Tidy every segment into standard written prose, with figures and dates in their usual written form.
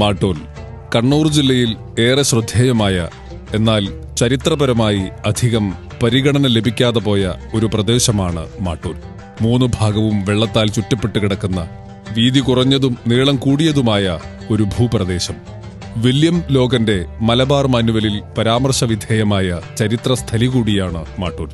മാട്ടൂൽ കണ്ണൂർ ജില്ലയിൽ ഏറെ ശ്രദ്ധേയമായ, എന്നാൽ ചരിത്രപരമായി അധികം പരിഗണന ലഭിക്കാതെ പോയ ഒരു പ്രദേശമാണ് മാട്ടൂൽ. 3 ഭാഗവും വെള്ളത്താൽ ചുറ്റപ്പെട്ട് കിടക്കുന്ന, വീതി കുറഞ്ഞതും നീളം കൂടിയതുമായ ഒരു ഭൂപ്രദേശം. വില്യം ലോഗന്റെ മലബാർ മാനുവലിൽ പരാമർശവിധേയമായ ചരിത്രസ്ഥലി കൂടിയാണ് മാട്ടൂൽ.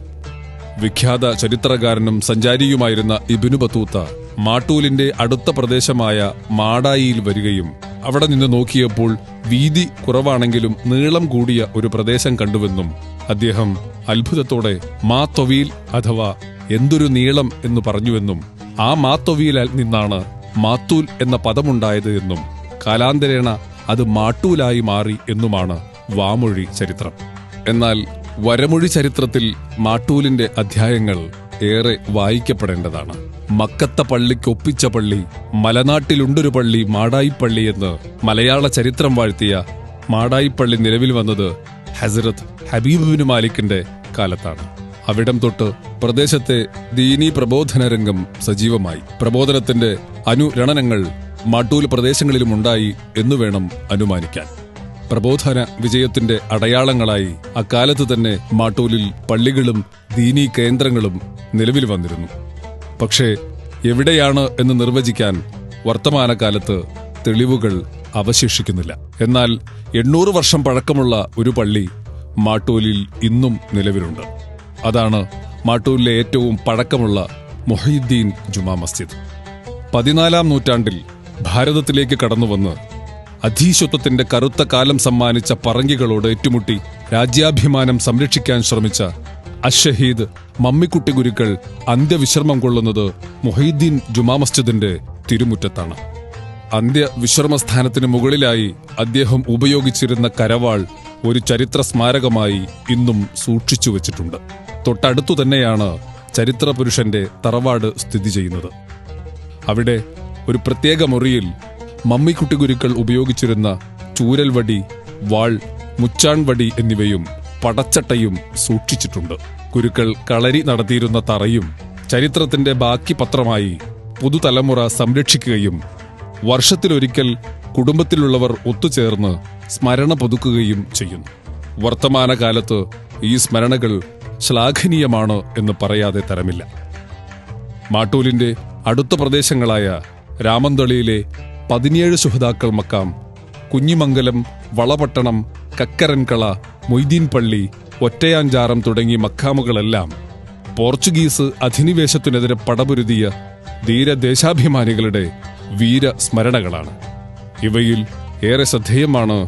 വിഖ്യാത ചരിത്രകാരനും സഞ്ചാരിയുമായിരുന്ന ഇബ്നു ബത്തൂത്ത മാട്ടൂലിന്റെ അടുത്ത പ്രദേശമായ മാടായിയിൽ വരികയും അവിടെ നിന്ന് നോക്കിയപ്പോൾ വീതി കുറവാണെങ്കിലും നീളം കൂടിയ ഒരു പ്രദേശം കണ്ടുവെന്നും അദ്ദേഹം അത്ഭുതത്തോടെ മാ തൊവീൽ അഥവാ എന്തൊരു നീളം എന്ന് പറഞ്ഞുവെന്നും ആ മാ തൊവീലിൽ നിന്നാണ് മാത്തൂൽ എന്ന പദമുണ്ടായത് എന്നും കാലാന്തരേണ അത് മാട്ടൂലായി മാറി എന്നുമാണ് വാമൊഴി ചരിത്രം. എന്നാൽ വരമൊഴി ചരിത്രത്തിൽ മാട്ടൂലിന്റെ അധ്യായങ്ങൾ ഏറെ വായിക്കപ്പെടേണ്ടതാണ്. മക്കത്ത പള്ളിക്കൊപ്പിച്ച പള്ളി, മലനാട്ടിലുണ്ടൊരു പള്ളി മാടായിപ്പള്ളി എന്ന് മലയാള ചരിത്രം വാഴ്ത്തിയ മാടായിപ്പള്ളി നിലവിൽ വന്നത് ഹസ്രത്ത് ഹബീബ് ബിൻ മാലിക്കിന്റെ കാലത്താണ്. അവിടം തൊട്ട് പ്രദേശത്തെ ദീനീ പ്രബോധന രംഗം സജീവമായി. പ്രബോധനത്തിന്റെ അനുരണനങ്ങൾ മാട്ടൂൽ പ്രദേശങ്ങളിലുമുണ്ടായി എന്നുവേണം അനുമാനിക്കാൻ. പ്രബോധന വിജയത്തിന്റെ അടയാളങ്ങളായി അക്കാലത്ത് തന്നെ മാട്ടൂലിൽ പള്ളികളും ദീനീ കേന്ദ്രങ്ങളും നിലവിൽ വന്നിരുന്നു. പക്ഷേ എവിടെയാണ് എന്ന് നിർവചിക്കാൻ വർത്തമാനകാലത്ത് തെളിവുകൾ അവശേഷിക്കുന്നില്ല. എന്നാൽ 800 വർഷം പഴക്കമുള്ള ഒരു പള്ളി മാട്ടൂലിൽ ഇന്നും നിലവിലുണ്ട്. അതാണ് മാട്ടൂലിലെ ഏറ്റവും പഴക്കമുള്ള മുഹയ്യിദ്ദീൻ ജുമാ മസ്ജിദ്. 14-ാം നൂറ്റാണ്ടിൽ ഭാരതത്തിലേക്ക് കടന്നുവന്ന് അധീശത്വത്തിന്റെ കറുത്ത കാലം സമ്മാനിച്ച പറങ്കികളോട് ഏറ്റുമുട്ടി രാജ്യാഭിമാനം സംരക്ഷിക്കാൻ ശ്രമിച്ച അശ്ശഹീദ് മമ്മിക്കുട്ടി ഗുരുക്കൾ അന്ത്യവിശ്രമം കൊള്ളുന്നത് മുഹയ്യിദ്ദീൻ ജുമാ മസ്ജിദിന്റെ തിരുമുറ്റത്താണ്. അന്ത്യവിശ്രമസ്ഥാനത്തിന് മുകളിലായി അദ്ദേഹം ഉപയോഗിച്ചിരുന്ന കരവാൾ ഒരു ചരിത്ര സ്മാരകമായി ഇന്നും സൂക്ഷിച്ചു വച്ചിട്ടുണ്ട്. തൊട്ടടുത്തു തന്നെയാണ് ചരിത്രപുരുഷന്റെ തറവാട് സ്ഥിതി ചെയ്യുന്നത്. അവിടെ ഒരു പ്രത്യേക മുറിയിൽ മമ്മിക്കുട്ടി ഗുരുക്കൾ ഉപയോഗിച്ചിരുന്ന ചൂരൽവടി, വാൾ, മുച്ചാൺവടി എന്നിവയും പടച്ചട്ടയും സൂക്ഷിച്ചിട്ടുണ്ട്. ഗുരുക്കൾ കളരി നടത്തിയിരുന്ന തറയും ചരിത്രത്തിന്റെ ബാക്കി പത്രമായി പുതുതലമുറ സംരക്ഷിക്കുകയും വർഷത്തിലൊരിക്കൽ കുടുംബത്തിലുള്ളവർ ഒത്തുചേർന്ന് സ്മരണ പുതുക്കുകയും ചെയ്യുന്നു. വർത്തമാനകാലത്ത് ഈ സ്മരണകൾ ശ്ലാഘനീയമാണ് എന്ന് പറയാതെ തരമില്ല. മാട്ടൂലിന്റെ അടുത്ത പ്രദേശങ്ങളായ രാമന്തളിയിലെ 17 ശുഹദാക്കൾ മക്കാം, കുഞ്ഞിമംഗലം, വളപട്ടണം, കക്കരൻകള, മൊയ്തീൻ പള്ളി, ഒറ്റയാഞ്ചാറം തുടങ്ങിയ മക്കാമുകളെല്ലാം പോർച്ചുഗീസ് അധിനിവേശത്തിനെതിരെ പടപൊരുതിയ ധീരദേശാഭിമാനികളുടെ വീരസ്മരണകളാണ്. ഇവയിൽ ഏറെ ശ്രദ്ധേയമാണ്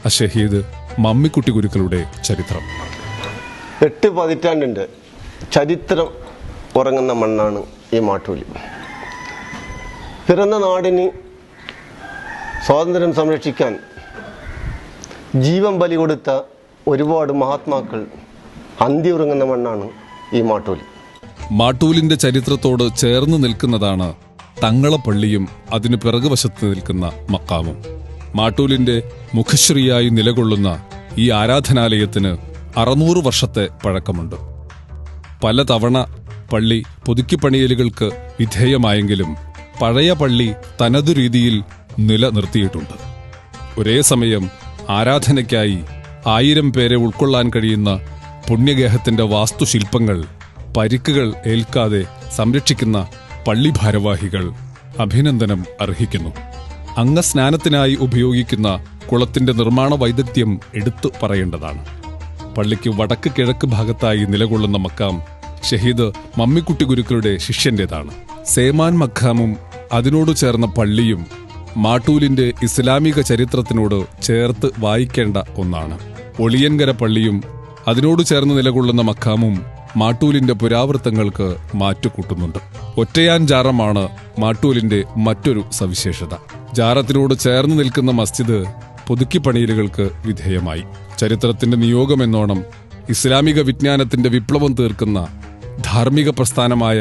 അശ്ശഹീദ് മമ്മിക്കുട്ടി ഗുരുക്കളുടെ ചരിത്രം. 8 പതിറ്റാണ്ടിൻ്റെ ചരിത്രം ഉറങ്ങുന്ന മണ്ണാണ് ഈ മാട്ടൂൽ. പിറന്ന നാടിന് സ്വാതന്ത്ര്യം സംരക്ഷിക്കാൻ ജീവൻ ബലി കൊടുത്ത ഒരുപാട് മഹാത്മാക്കൾ അന്തിയുറങ്ങുന്ന മണ്ണാണ് ഈ മാട്ടൂൽ. മാട്ടൂലിന്റെ ചരിത്രത്തോട് ചേർന്ന് നിൽക്കുന്നതാണ് തങ്ങളപ്പള്ളിയും അതിനു പിറകുവശത്ത് നിൽക്കുന്ന മക്കാമും. മാട്ടൂലിന്റെ മുഖശ്രീയായി നിലകൊള്ളുന്ന ഈ ആരാധനാലയത്തിന് 600 വർഷത്തെ പഴക്കമുണ്ട്. പലതവണ പള്ളി പുതുക്കിപ്പണിയലുകൾക്ക് വിധേയമായെങ്കിലും പഴയ പള്ളി തനതു രീതിയിൽ നിലനിർത്തിയിട്ടുണ്ട്. ഒരേ സമയം ആരാധനയ്ക്കായി 1000 പേരെ ഉൾക്കൊള്ളാൻ കഴിയുന്ന പുണ്യഗേഹത്തിന്റെ വാസ്തുശില്പങ്ങൾ പരിക്കുകൾ ഏൽക്കാതെ സംരക്ഷിക്കുന്ന പള്ളി ഭാരവാഹികൾ അഭിനന്ദനം അർഹിക്കുന്നു. അംഗസ്നാനത്തിനായി ഉപയോഗിക്കുന്ന കുളത്തിന്റെ നിർമ്മാണ വൈദഗ്ധ്യം എടുത്തു പറയേണ്ടതാണ്. പള്ളിക്ക് വടക്ക് കിഴക്ക് ഭാഗത്തായി നിലകൊള്ളുന്ന മക്കാം ഷഹീദ് മമ്മിക്കുട്ടി ഗുരുക്കളുടെ ശിഷ്യന്റേതാണ്. സേമാൻ മക്കാമും അതിനോട് ചേർന്ന പള്ളിയും മാട്ടൂലിന്റെ ഇസ്ലാമിക ചരിത്രത്തിനോട് ചേർത്ത് വായിക്കേണ്ട ഒന്നാണ്. ഒളിയൻകര പള്ളിയും അതിനോട് ചേർന്ന് നിലകൊള്ളുന്ന മക്കാമും മാട്ടൂലിന്റെ പുരാവൃത്തങ്ങൾക്ക് മാറ്റുകൂട്ടുന്നുണ്ട്. ഒറ്റയാൻ ജാറമാണ് മാട്ടൂലിന്റെ മറ്റൊരു സവിശേഷത. ജാറത്തിനോട് ചേർന്ന് നിൽക്കുന്ന മസ്ജിദ് പുതുക്കിപ്പണിയലുകൾക്ക് വിധേയമായി. ചരിത്രത്തിന്റെ നിയോഗമെന്നോണം ഇസ്ലാമിക വിജ്ഞാനത്തിന്റെ വിപ്ലവം തീർക്കുന്ന ധാർമ്മിക പ്രസ്ഥാനമായ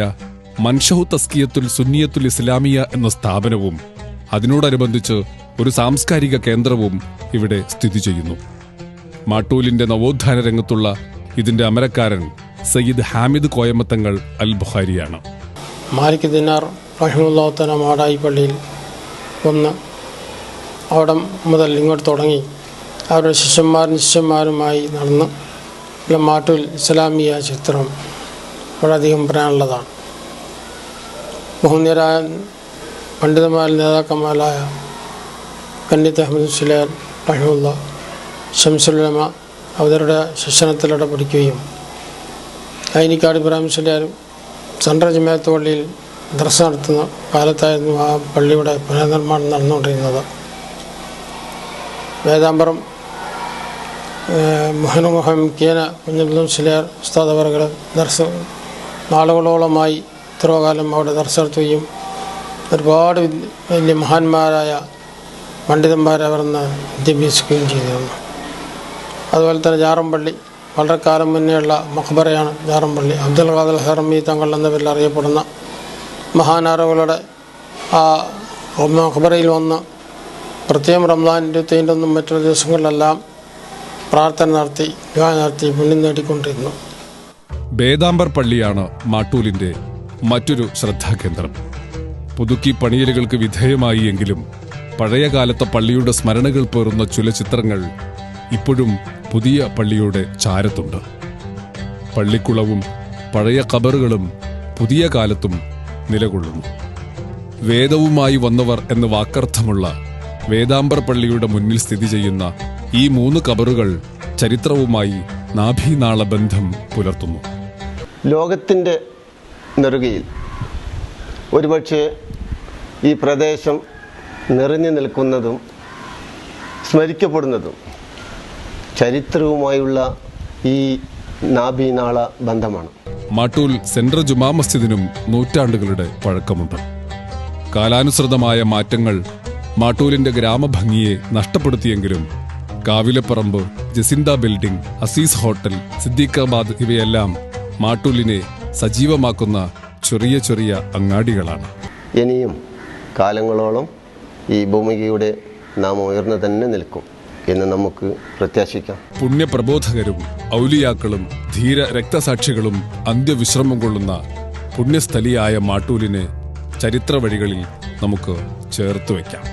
മൻഷഹു തസ്കിയത്തുൽ സുന്നിയത്തുൽ ഇസ്ലാമിയ എന്ന സ്ഥാപനവും അതിനോടനുബന്ധിച്ച് ഒരു സാംസ്കാരിക കേന്ദ്രവും ഇവിടെ സ്ഥിതി ചെയ്യുന്നു. മാട്ടൂലിന്റെ നവോത്ഥാന രംഗത്തുള്ള ഇതിന്റെ അമരക്കാരൻ സയ്യിദ് ഹാമിദ് കോയമത്തങ്ങൾ അൽ ബുഖാരിയാണ്. മാലിക് ദിനാർ റഹിമഹുല്ലാഹു തആല മാടായി പള്ളിയിൽ വന്ന് അവിടെ മുതൽ ഇങ്ങോട്ട് തുടങ്ങി അവരുടെ ശിഷ്യന്മാരുമായി നടന്ന് മാട്ടൂൽ ഇസ്ലാമിയ ചരിത്രം വളരെയധികം പറയാനുള്ളതാണ്. ബഹുനിയരായ പണ്ഡിതന്മാരിൽ നേതാക്കന്മാരായ കന്നിത്ത് അഹമ്മദ് സുലൈൻ റഹിമുള്ള ഷംസുലുലമ അവരുടെ ശിക്ഷണത്തിലൂടെ പഠിക്കുകയും ഐനിക്കാട് ഇബ്രാഹിം സുലൈനും സെൻട്രൽ ജമാഅത്ത് പള്ളിയിൽ ദർശനം നടത്തുന്ന കാലത്തായിരുന്നു ആ പള്ളിയുടെ പുനർനിർമ്മാണം നടന്നുകൊണ്ടിരുന്നത്. വേദാമ്പരം മുഹമ്മദ് കീന കുഞ്ഞബ്ദുൽ സുലൈർ ഉസ്താദ് അവറുകൾ നാളുകളോളമായി ഇത്രയോ കാലം അവിടെ ദർശനം നടത്തുകയും ഒരുപാട് വലിയ മഹാന്മാരായ പണ്ഡിതന്മാരെ അവർന്ന് വിദ്യാഭ്യസിക്കുകയും ചെയ്തിരുന്നു. അതുപോലെ തന്നെ ജാറംപള്ളി വളരെ കാലം മുന്നേയുള്ള മഖബറയാണ് ജാറംപള്ളി. അബ്ദുൽ ഖാദിർ ഹറമി തങ്ങൾ എന്ന പേരിൽ അറിയപ്പെടുന്ന മഹാനാറുകളുടെ ആ മഖബറയിൽ വന്ന് പ്രത്യേകം റംസാൻ 25 മറ്റുള്ള ദിവസങ്ങളിലെല്ലാം പ്രാർത്ഥന നടത്തി ദുആ നടത്തി പുണ്യം നേടിക്കൊണ്ടിരുന്നു. ബേദാംബർ പള്ളിയാണ് മാട്ടൂലിന്റെ മറ്റൊരു ശ്രദ്ധാകേന്ദ്രം. പുതുക്കി പണിയലുകൾക്ക് വിധേയമായി എങ്കിലും പഴയകാലത്തെ പള്ളിയുടെ സ്മരണകൾ പേറുന്ന ചില ചിത്രങ്ങൾ ഇപ്പോഴും പുതിയ പള്ളിയുടെ ചാരത്തുണ്ട്. പള്ളിക്കുളവും പഴയ ഖബറുകളും പുതിയ കാലത്തും നിലകൊള്ളുന്നു. വേദവുമായി വന്നവർ എന്ന് വാക്കർത്ഥമുള്ള വേദാംബർ പള്ളിയുടെ മുന്നിൽ സ്ഥിതി ചെയ്യുന്ന ഈ 3 ഖബറുകൾ ചരിത്രവുമായി നാഭീനാള ബന്ധം പുലർത്തുന്നു. ലോകത്തിൻ്റെ നെറുകയിൽ ഒരുപക്ഷെ ഈ പ്രദേശം നിറഞ്ഞു നിൽക്കുന്നതും സ്മരിക്കപ്പെടുന്നതും ചരിത്രവുമായുള്ള ഈ നാഭീനാള ബന്ധമാണ്. മാട്ടൂൽ സെൻട്രൽ ജുമാ മസ്ജിദിനും നൂറ്റാണ്ടുകളുടെ പഴക്കമുണ്ട്. കാലാനുസൃതമായ മാറ്റങ്ങൾ മാട്ടൂലിന്റെ ഗ്രാമഭംഗിയെ നഷ്ടപ്പെടുത്തിയെങ്കിലും കാവിലപ്പറമ്പ്, ജസിന്ത ബിൽഡിംഗ്, അസീസ് ഹോട്ടൽ, സിദ്ദീഖാബാദ് ഇവയെല്ലാം മാട്ടൂലിനെ സജീവമാക്കുന്ന ചെറിയ ചെറിയ അങ്ങാടികളാണ്. ഇനിയും കാലങ്ങളോളം ഈ ഭൂമികയുടെ നാം ഉയർന്നു തന്നെ നിൽക്കും എന്ന് നമുക്ക് പ്രത്യാശിക്കാം. പുണ്യപ്രബോധകരും ഔലിയാക്കളും ധീര രക്തസാക്ഷികളും അന്ത്യവിശ്രമം കൊള്ളുന്ന പുണ്യസ്ഥലിയായ മാട്ടൂലിനെ ചരിത്ര വഴികളിൽ നമുക്ക് ചേർത്ത് വയ്ക്കാം.